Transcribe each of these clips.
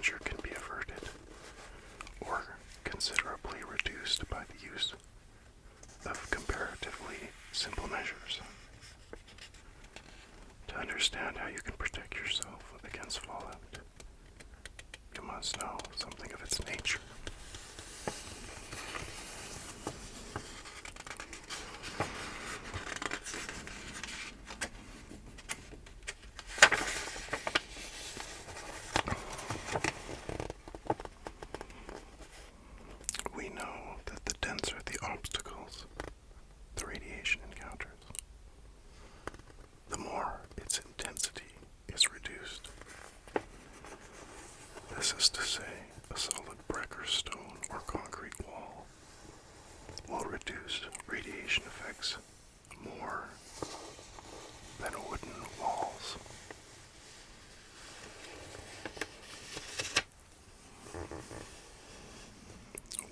danger can be averted or considerably reduced by the use of comparatively simple measures. To understand how you can protect yourself against fallout, you must know something of its nature. We know that the denser the obstacles the radiation encounters, the more its intensity is reduced. This is to say, a solid brick or stone or concrete wall will reduce radiation effects more than wooden walls.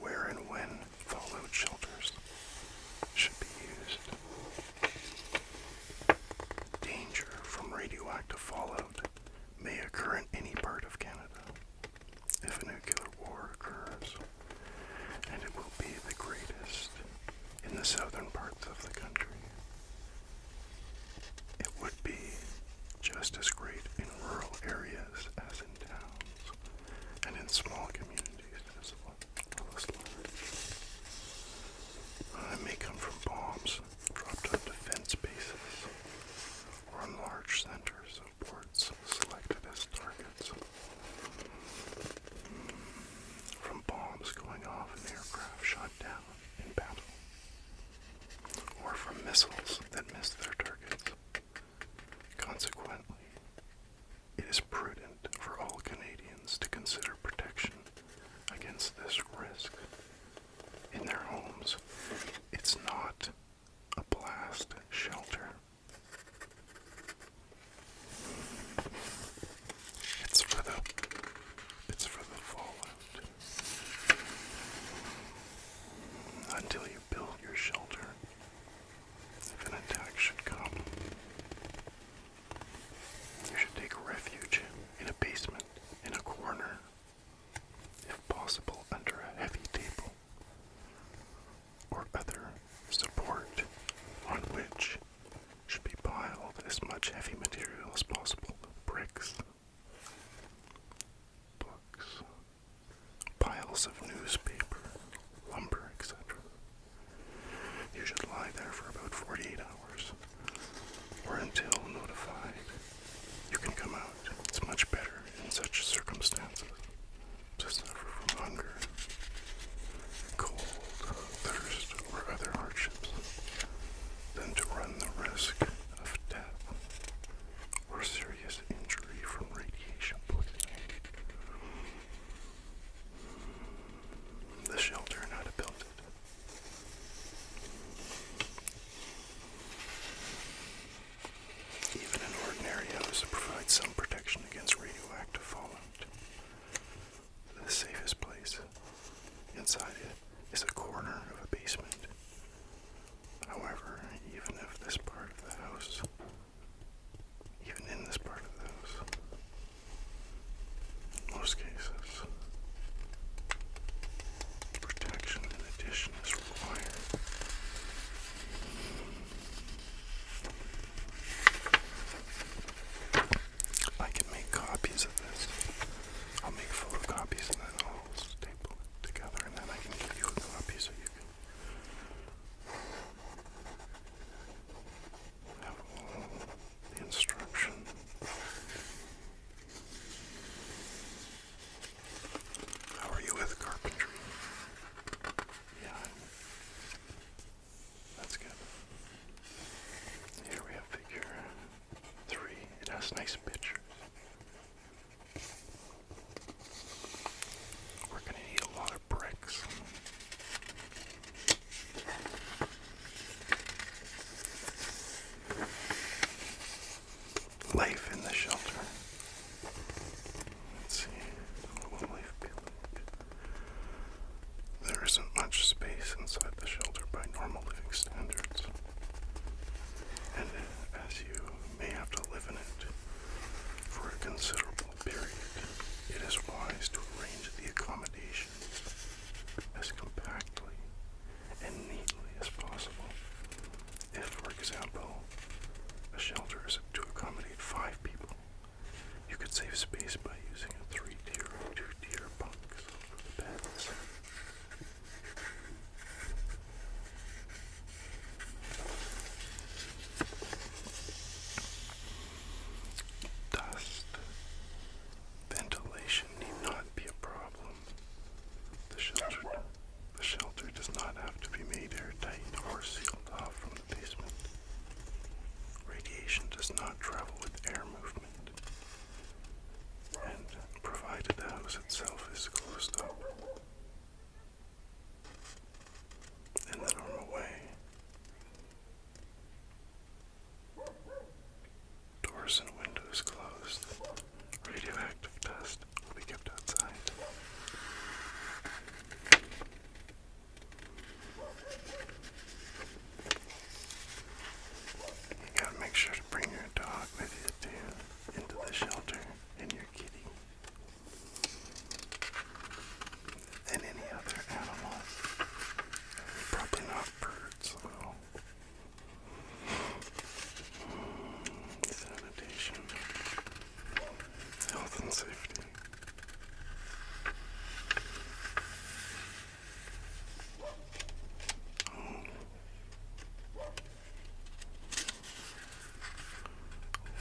Where and when fallout shelters should be used. Danger from radioactive fallout may occur in any part of Canada if a nuclear war occurs, and it will be the greatest in the southern parts of the country. It would be just as great in rural areas as in towns, and in small communities as well as large. It may come from bombs dropped on defense bases or on large centers of ports selected as targets. From bombs going off in aircraft shot down in battle, or from missiles that miss their targets. Consequently, it is prudent for all Canadians to consider protection against this risk in their homes. It's not a blast shelter. It's for the fallout. Until you build your shelter, if an attack should come, you should take refuge in a basement, in a corner, if possible under a heavy table or other support on which should be piled as much heavy material as possible: bricks, books, piles of newspaper, lumber, etc. You should lie there for about 48 hours, or until notified. You can come out. It's much better in such circumstances to suffer from hunger, cold, thirst, or other hardships than to run the risk of death or serious injury from radiation poisoning. example, a shelter is to accommodate 5 people. You could save space by using a 3-tier or 2-tier bunks for the beds. Dust. Ventilation need not be a problem. The shelter does not have to be made airtight or sealed off from the basement. Radiation does not travel with air movement, and provided the house itself is closed up in the normal way, doors and windows closed, radioactive dust will be kept outside. You gotta make sure to bring your dog with you too, into the shelter, and your kitty. And any other animals. Probably not birds, though. Sanitation. Health and safety.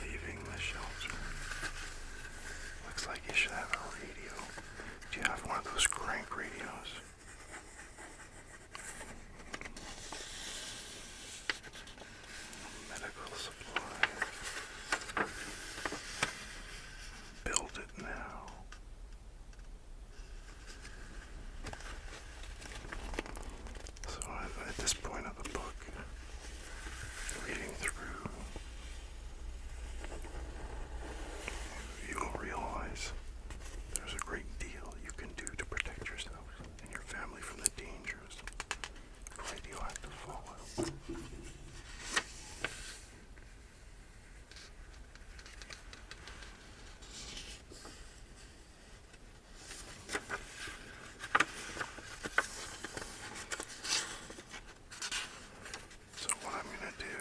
Leaving the shelter. Looks like you should have a radio. Do you have one of those crank radios? Medical supplies. Build it now. So at this point of the book, reading through, you will realize there's a great deal you can do to protect yourself and your family from the dangers of radioactive fallout. So what I'm going to do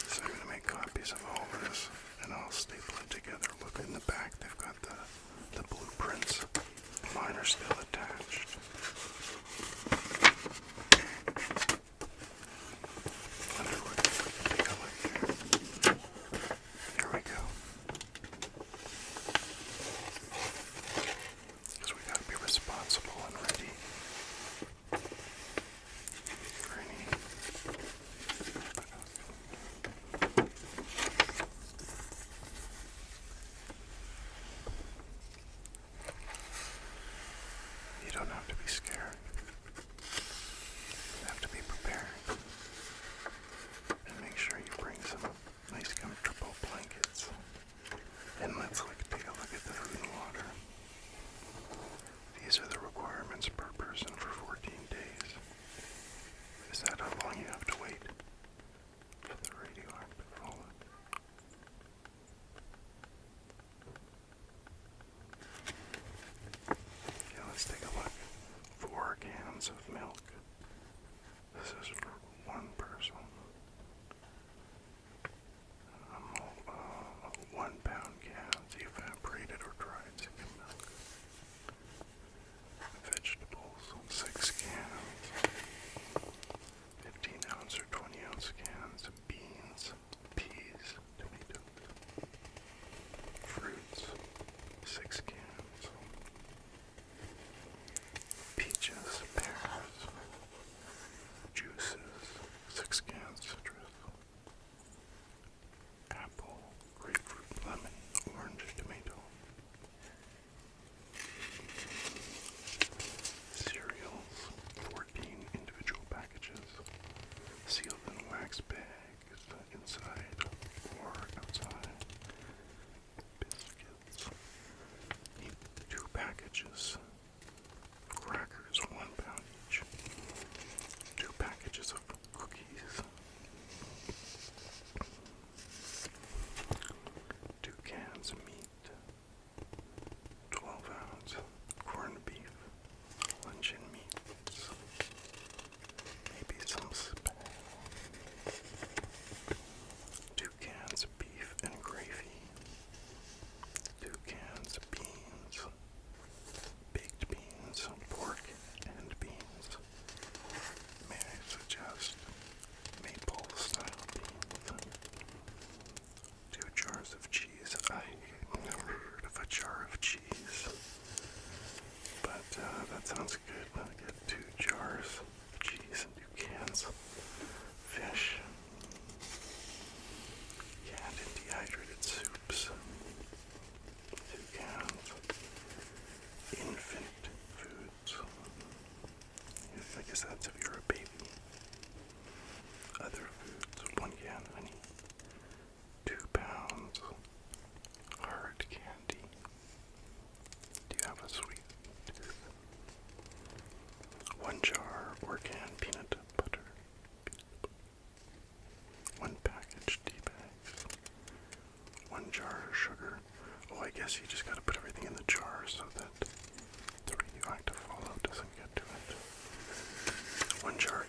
is I'm going to make copies of all this, and I'll staple it together. Look in the back, they've got the blueprints. Mine are still attached. Wonder what we can take a look here. Here we go. Because we got to be responsible and ready for any. You don't have to be scared. You have to be prepared. And make sure you bring some nice comfortable blankets. And let's take a look at the food and water. These are the requirements per person for 14 days. Is that how long you have to wait for the radioactive fallout? Okay, let's take a look. 4 cans of milk. This is for 1 person. 1 pound cans, evaporated or dried skim milk. Vegetables, 6 cans. 15 ounce or 20 ounce cans. Beans, peas, tomatoes. Fruits, 6 cans. Peaches, pears. Juices, 6 cans citrus. Apple, grapefruit, lemon, orange, tomato. Cereals, 14 individual packages, sealed in wax bags, inside or outside. Biscuits, 2 packages. Crackers, 1 pound each. 2 packages of cookies. 2 cans of meat. 12 ounce corned beef. Luncheon meats. Maybe some spag. sounds good. Now I get 2 jars of cheese and 2 cans. Fish. Canned and dehydrated soups. 2 cans. Infant foods. I guess that's if you're a baby. Other foods. 1 can honey. 2 pounds. Hard candy. Do you have a sweet tooth? 1 jar or can peanut butter. 1 package tea bags. 1 jar of sugar. Oh, I guess you just gotta put everything in the jar so that the radioactive fallout doesn't get to it. 1 jar